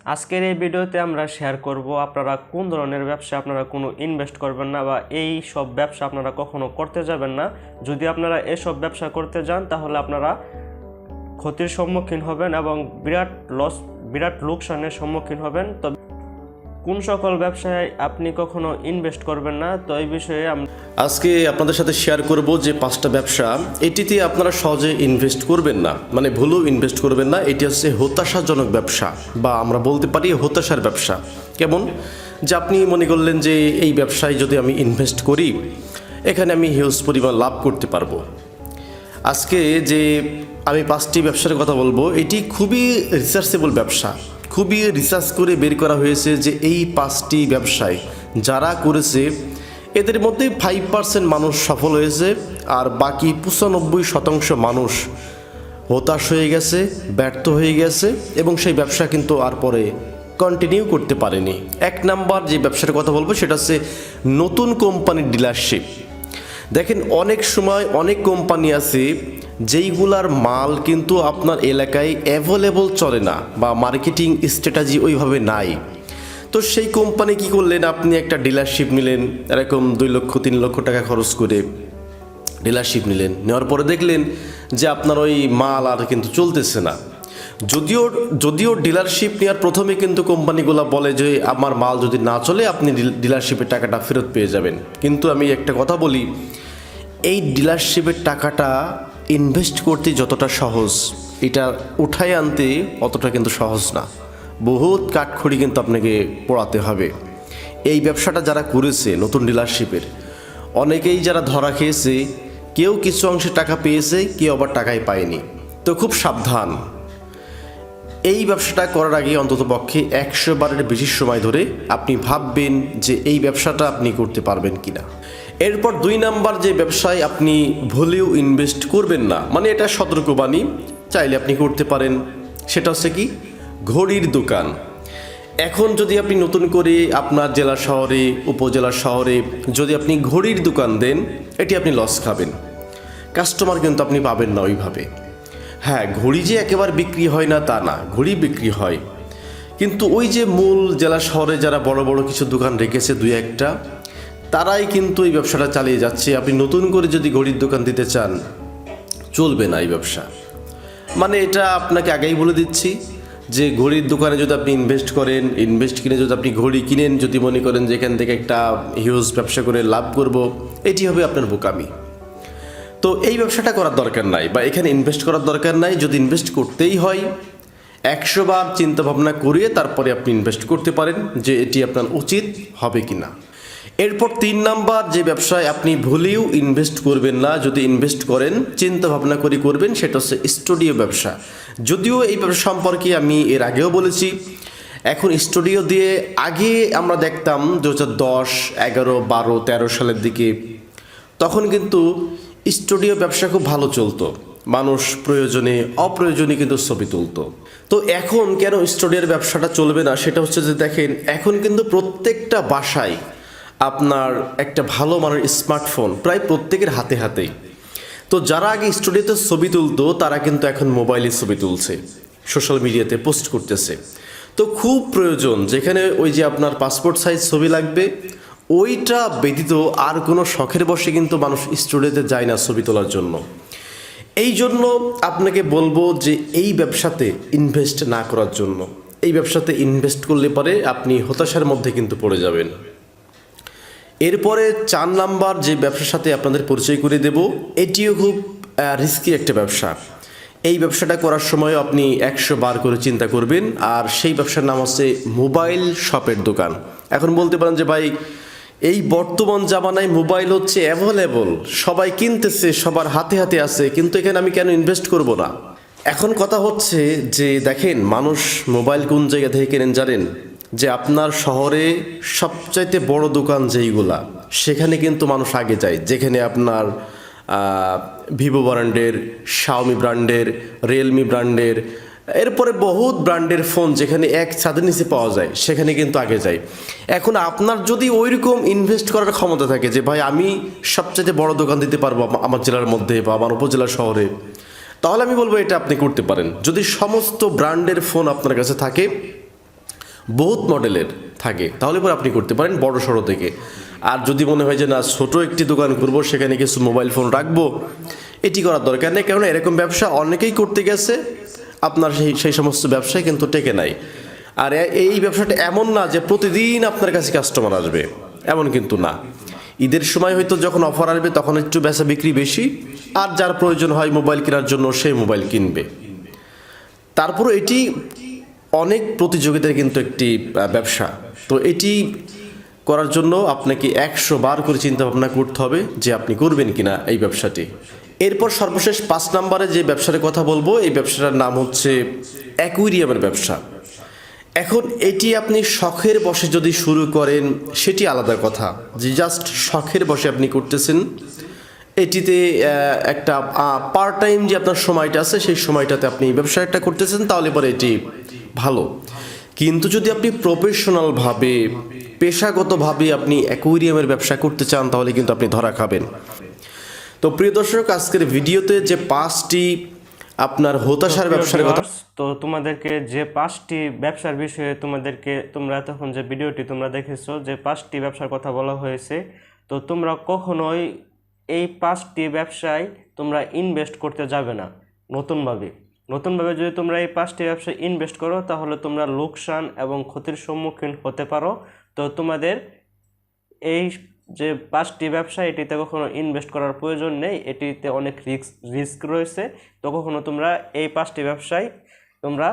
আজকের এই ভিডিওতে আমরা শেয়ার করব আপনারা কোন ধরনের ব্যবসা আপনারা কোনো ইনভেস্ট করবেন না বা এই সব ব্যবসা আপনারা কখনো করতে যাবেন না। যদি আপনারা এসব ব্যবসা করতে যান তাহলে আপনারা ক্ষতির সম্মুখীন হবেন এবং বিরাট লোকসানের সম্মুখীন হবেন। তবে কোন সকল ব্যবসায় আপনি কখনো ইনভেস্ট করবেন না, তো এই বিষয়ে আজকে আপনাদের সাথে শেয়ার করব যে 5টা ব্যবসা এটিতে আপনারা সহজে ইনভেস্ট করবেন না, মানে ভুলেও ইনভেস্ট করবেন না। এটি হচ্ছে হতাশাজনক ব্যবসা বা আমরা বলতে পারি হতাশার ব্যবসা। কেমন যে আপনি মনে করলেন যে এই ব্যবসায় যদি আমি ইনভেস্ট করি এখানে আমি হিউজ পরিমাণ লাভ করতে পারবো। আজকে যে আমি 5টি ব্যবসার কথা বলবো, এটি খুবই রিসার্চেবল ব্যবসা, খুবই রিসার্চ করে বের করা হয়েছে যে এই 5টি ব্যবসায় যারা করেছে এদের মধ্যে 5% মানুষ সফল হয়েছে আর বাকি 95% মানুষ হতাশ হয়ে গেছে, ব্যর্থ হয়ে গেছে এবং সেই ব্যবসা কিন্তু আর পরে কন্টিনিউ করতে পারেনি। 1 নাম্বার যে ব্যবসার কথা বলবো সেটা হচ্ছে নতুন কোম্পানির ডিলারশিপ। দেখেন, অনেক সময় অনেক কোম্পানি আছে যেইগুলার মাল কিন্তু আপনার এলাকায় অ্যাভেলেবল চলে না বা মার্কেটিং স্ট্র্যাটেজি ওইভাবে নাই। তো সেই কোম্পানি কি করলেন, আপনি একটা ডিলারশিপ নিলেন, এরকম 2 লক্ষ 3 লক্ষ টাকা খরচ করে ডিলারশিপ নিলেন, নেওয়ার পরে দেখলেন যে আপনার ওই মাল আর কিন্তু চলতেছে না। যদিও ডিলারশিপ নেওয়ার প্রথমে কিন্তু কোম্পানিগুলো বলে যে আমার মাল যদি না চলে আপনি ডিলারশিপের টাকাটা ফেরত পেয়ে যাবেন। কিন্তু আমি একটা কথা বলি, এই ডিলারশিপের টাকাটা ইনভেস্ট করতে যতটা সহজ, এটা উঠায় আনতে অতটা কিন্তু সহজ না। বহুত কাঠখড়ি কিন্তু আপনাকে পোড়াতে হবে। এই ব্যবসাটা যারা করেছে নতুন ডিলারশিপের, অনেকেই যারা ধরা খেয়েছে, কেউ কিছু অংশে টাকা পেয়েছে, কেউ আবার টাকাই পায়নি। তো খুব সাবধান। এই ব্যবসাটা করার আগে অন্তত পক্ষে 100 বারের বেশি সময় ধরে আপনি ভাববেন যে এই ব্যবসাটা আপনি করতে পারবেন কিনা। এরপর 2 নাম্বার যে ব্যবসায় আপনি ভুলেও ইনভেস্ট করবেন না, মানে এটা সতর্কবাণী, চাইলে আপনি করতে পারেন, সেটা হচ্ছে কি ঘড়ির দোকান। এখন যদি আপনি নতুন করে আপনার জেলা শহরে উপজেলা শহরে যদি আপনি ঘড়ির দোকান দেন, এটি আপনি লস খাবেন, কাস্টমার কিন্তু আপনি পাবেন না ওইভাবে। হ্যাঁ, ঘড়ি যে একেবারে বিক্রি হয় না তা না, ঘড়ি বিক্রি হয়, কিন্তু ওই যে মূল জেলা শহরে যারা বড় বড় কিছু দোকান রেখেছে 2-1টা, তারাই কিন্তু এই ব্যবসাটা চালিয়ে যাচ্ছে। আপনি নতুন করে যদি ঘড়ির দোকান দিতে চান, চলবে না এই ব্যবসা। মানে এটা আপনাকে আগেই বলে দিচ্ছি যে ঘড়ির দোকানে যদি আপনি ইনভেস্ট কিনে যদি আপনি ঘড়ি কিনেন, যদি মনে করেন যে এখান থেকে একটা হিউজ ব্যবসা করে লাভ করব, এটি হবে আপনার বোকামি। তো এই ব্যবসাটা করার দরকার নাই বা এখানে ইনভেস্ট করার দরকার নাই। যদি ইনভেস্ট করতেই হয় 100 বার চিন্তা ভাবনা করিয়ে তারপরে আপনি ইনভেস্ট করতে পারেন যে এটি আপনার উচিত হবে কি না। এরপর 3 নাম্বার যে ব্যবসায় আপনি ভুলেও ইনভেস্ট করবেন না, যদি ইনভেস্ট করেন চিন্তা ভাবনা করে করবেন, সেটা হচ্ছে স্টুডিও ব্যবসা। যদিও এই ব্যবসা সম্পর্কে আমি এর আগেও বলেছি। এখন স্টুডিও দিয়ে আগে আমরা দেখতাম 2010, 11, 12, 13 সালের দিকে, তখন কিন্তু স্টুডিও ব্যবসা খুব ভালো চলতো, মানুষ প্রয়োজনে অপ্রয়োজনে কিন্তু ছবি তুলতো। তো এখন কেন স্টুডিওর ব্যবসাটা চলবে না, সেটা হচ্ছে যে দেখেন, এখন কিন্তু প্রত্যেকটা বাসায় আপনার একটা ভালো মানের স্মার্টফোন প্রায় প্রত্যেকের হাতে হাতেই। তো যারা আগে স্টুডিওতে ছবি তুলতো তারা কিন্তু এখন মোবাইলে ছবি তুলছে, সোশ্যাল মিডিয়াতে পোস্ট করতেছে। তো খুব প্রয়োজন, যেখানে ওই যে আপনার পাসপোর্ট সাইজ ছবি লাগবে, ওইটা ব্যতীত আর কোনো শখের বশে কিন্তু মানুষ স্টুডিওতে যায় না ছবি তোলার জন্য। এই জন্য আপনাকে বলবো যে এই ব্যবসাতে ইনভেস্ট না করার জন্য। এই ব্যবসাতে ইনভেস্ট করলে পরে আপনি হতাশার মধ্যে কিন্তু পড়ে যাবেন। এরপরে 4 নাম্বার যে ব্যবসার সাথে আপনাদের পরিচয় করে দেব, এটিও খুব রিস্কি একটা ব্যবসা। এই ব্যবসাটা করার সময় আপনি 100 বার করে চিন্তা করবেন। আর সেই ব্যবসার নাম হচ্ছে মোবাইল শপের দোকান। এখন বলতে পারেন যে ভাই, এই বর্তমান জামানায় মোবাইল হচ্ছে অ্যাভেলেবল, সবাই কিনতেছে, সবার হাতে হাতে আছে, কিন্তু এখানে আমি কেন ইনভেস্ট করব না। এখন কথা হচ্ছে যে দেখেন, মানুষ মোবাইল কোন জায়গা থেকে কেনেন জানেন? যে আপনার শহরে সবচাইতে বড় দোকান যেইগুলা, সেখানে কিন্তু মানুষ আগে যায়, যেখানে আপনার ভিভো ব্র্যান্ডের, শাওমি ব্র্যান্ডের, রিয়েলমি ব্র্যান্ডের, এরপরে বহুত ব্র্যান্ডের ফোন যেখানে এক ছাদের নিচে পাওয়া যায়, সেখানে কিন্তু আগে যায়। এখন আপনার যদি ওইরকম ইনভেস্ট করার ক্ষমতা থাকে যে ভাই আমি সবচাইতে বড় দোকান দিতে পারবো আমার জেলার মধ্যে বা আমার উপজেলা শহরে, তাহলে আমি বলবো এটা আপনি করতে পারেন। যদি সমস্ত ব্র্যান্ডের ফোন আপনার কাছে থাকে বহুত মডেলের থাকে, তাহলে পরে আপনি করতে পারেন বড় সড়ো থেকে। আর যদি মনে হয় যে না ছোট একটি দোকান করব, সেখানে কিছু মোবাইল ফোন রাখবো, এটি করার দরকার নেই, কারণ এরকম ব্যবসা অনেকেই করতে গেছে, আপনার সেই সমস্ত ব্যবসায় কিন্তু টেকে নাই। আর এই ব্যবসাটা এমন না যে প্রতিদিন আপনার কাছে কাস্টমার আসবে, এমন কিন্তু না। ঈদের সময় হয়তো যখন অফার আসবে তখন একটু বেচা বিক্রি বেশি, আর যার প্রয়োজন হয় মোবাইল কেনার জন্য সেই মোবাইল কিনবে। তারপর এটি অনেক প্রতিযোগিতার কিন্তু একটি ব্যবসা। তো এটি করার জন্য আপনাকে 100 বার করে চিন্তা ভাবনা করতে হবে যে আপনি করবেন কিনা এই ব্যবসাটি। এরপর সর্বশেষ 5 নম্বরে যে ব্যবসার কথা বলবো, এই ব্যবসাটার নাম হচ্ছে অ্যাকুয়ারিয়ামের ব্যবসা। এখন এটি আপনি শখের বশে যদি শুরু করেন সেটি আলাদা কথা, যে জাস্ট শখের বশে আপনি করতেছেন, এটিতে একটা পার্ট টাইম যে আপনার সময়টা আছে সেই সময়টাতে আপনি ব্যবসাটা করতেছেন, তাহলে পরে এটি ভালো। কিন্তু যদি আপনি প্রফেশনালভাবে পেশাগতভাবে আপনি অ্যাকুয়ারিয়ামের ব্যবসা করতে চান, তাহলে কিন্তু আপনি ধরা খাবেন। তো প্রিয় দর্শক, আজকের ভিডিওতে যে 5টি আপনার হতাশার ব্যবসার কথা, তো তোমাদেরকে যে 5টি ব্যবসার বিষয়ে তোমরা এতক্ষণ যে ভিডিওটি তোমরা দেখেছো, যে 5টি ব্যবসার কথা বলা হয়েছে, তো তোমরা কখনোই এই 5টি ব্যবসায় তোমরা ইনভেস্ট করতে যাবে না। নতুনভাবে যদি তোমরা এই 5টি ব্যবসায় ইনভেস্ট করো, তাহলে তোমরা লোকসান এবং ক্ষতির সম্মুখীন হতে পারো। তো তোমাদের এই যে 5টি ব্যবসা, এটিতে কখনো ইনভেস্ট করার প্রয়োজন নেই, এটিতে অনেক রিস্ক রয়েছে। তো কখনো তোমরা এই 5টি ব্যবসায় তোমরা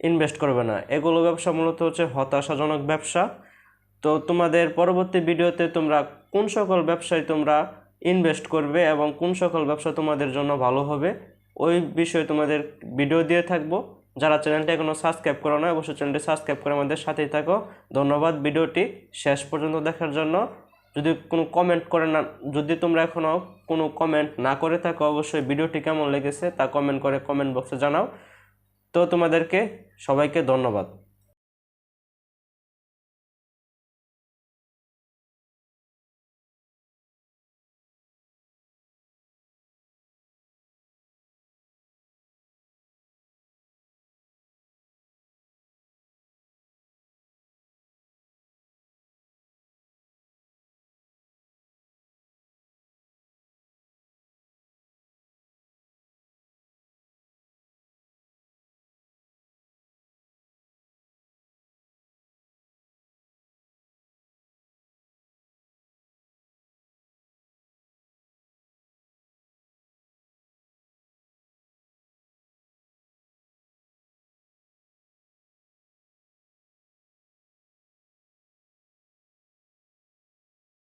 ইনভেস্ট করবে না। এগুলো ব্যবসা মূলত হচ্ছে হতাশাজনক ব্যবসা। তো তোমাদের পরবর্তী ভিডিওতে তোমরা কোন সকল ব্যবসায় তোমরা ইনভেস্ট করবে এবং কোন সকল ব্যবসা তোমাদের জন্য ভালো হবে, ওই বিষয়ে তোমাদের ভিডিও দিয়ে থাকবো। যারা চ্যানেলটি এখনও সাবস্ক্রাইব করো না, অবশ্যই চ্যানেলটি সাবস্ক্রাইব করে আমাদের সাথেই থাকো। ধন্যবাদ ভিডিওটি শেষ পর্যন্ত দেখার জন্য। যদি তোমরা এখনও কোনো কমেন্ট না করে থাকো, অবশ্যই ভিডিওটি কেমন লেগেছে তা কমেন্ট বক্সে জানাও। তো তোমাদেরকে সবাইকে ধন্যবাদ।